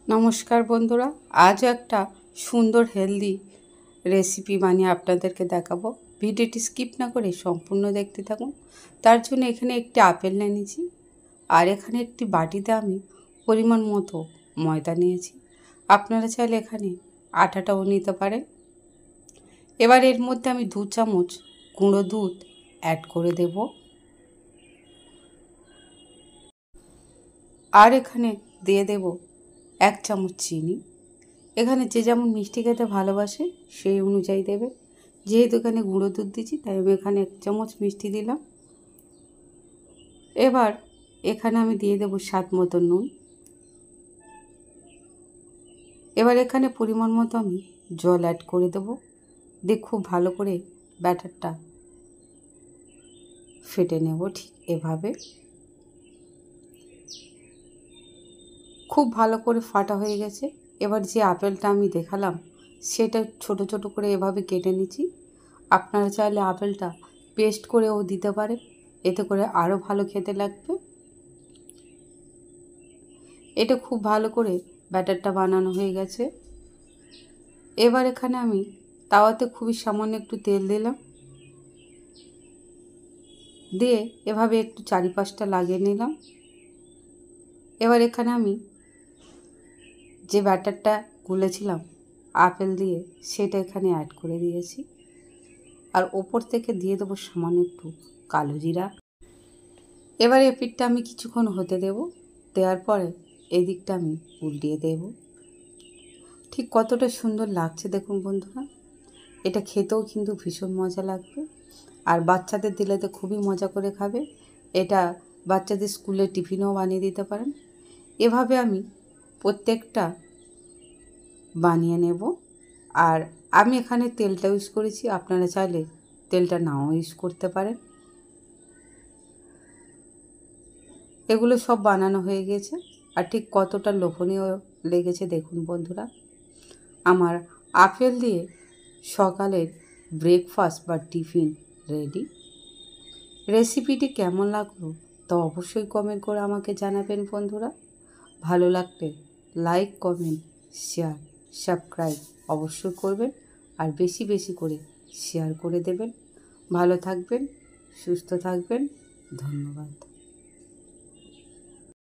নমস্কার বন্ধুরা, আজ একটা সুন্দর হেলদি রেসিপি বানিয়ে আপনাদেরকে দেখাবো। ভিডিওটি স্কিপ না করে সম্পূর্ণ দেখতে থাকুন। তার জন্য এখানে একটি আপেল নিয়েছি, আর এখানে একটি বাটিতে আমি পরিমাণ মতো ময়দা নিয়েছি। আপনারা চাইলে এখানে আটাটাও নিতে পারেন। এবার এর মধ্যে আমি 2 চামচ গুঁড়ো দুধ অ্যাড করে দেব, আর এখানে দিয়ে দেব 1 চামচ চিনি। এখানে যে যেমন মিষ্টি খেতে ভালোবাসে সেই অনুযায়ী দেবে। যেহেতু এখানে গুঁড়ো দুধ দিচ্ছি তাই আমি এখানে 1 চামচ মিষ্টি দিলাম। এবার এখানে আমি দিয়ে দেব স্বাদ মতো নুন। এবার এখানে পরিমাণ মতো আমি জল অ্যাড করে দেব, দিয়ে খুব ভালো করে ব্যাটারটা ফেটে নেব। ঠিক এভাবে খুব ভালো করে ফাটা হয়ে গেছে। এবার যে আপেলটা আমি দেখালাম সেটা ছোট ছোট করে এভাবে কেটে নিচ্ছি। আপনারা চাইলে আপেলটা পেস্ট করেও দিতে পারেন, এতে করে আরও ভালো খেতে লাগবে। এটা খুব ভালো করে ব্যাটারটা বানানো হয়ে গেছে। এবার এখানে আমি তাওয়াতে খুবই সামান্য একটু তেল দিলাম, দিয়ে এভাবে একটু চারিপাশটা লাগিয়ে নিলাম। এবার এখানে আমি যে ব্যাটারটা গুলেছিলাম আপেল দিয়ে সেটা এখানে অ্যাড করে দিয়েছি, আর ওপর থেকে দিয়ে দেবো সামান্য একটু কালো জিরা। এবার এই পিঠটা আমি কিছুক্ষণ হতে দেব, দেওয়ার পরে এই দিকটা আমি উল্টিয়ে দেব। ঠিক কতটা সুন্দর লাগছে দেখুন বন্ধুরা। এটা খেতেও কিন্তু ভীষণ মজা লাগবে, আর বাচ্চাদের দিলে তো খুবই মজা করে খাবে। এটা বাচ্চাদের স্কুলে টিফিনও বানিয়ে দিতে পারেন। এভাবে আমি প্রত্যেকটা বানিয়ে নেব। আর আমি এখানে তেলটা ইউজ করেছি, আপনারা চাইলে তেলটা নাও ইউজ করতে পারেন। এগুলো সব বানানো হয়ে গেছে, আর ঠিক কতটা লোভনীয় লেগেছে দেখুন বন্ধুরা। আমার আপেল দিয়ে সকালের ব্রেকফাস্ট বা টিফিন রেডি। রেসিপিটি কেমন লাগলো তা অবশ্যই কমেন্ট করে আমাকে জানাবেন বন্ধুরা। ভালো লাগলে লাইক, কমেন্ট, শেয়ার, সাবস্ক্রাইব অবশ্যই করবেন, আর বেশি বেশি করে শেয়ার করে দেবেন। ভালো থাকবেন, সুস্থ থাকবেন। ধন্যবাদ।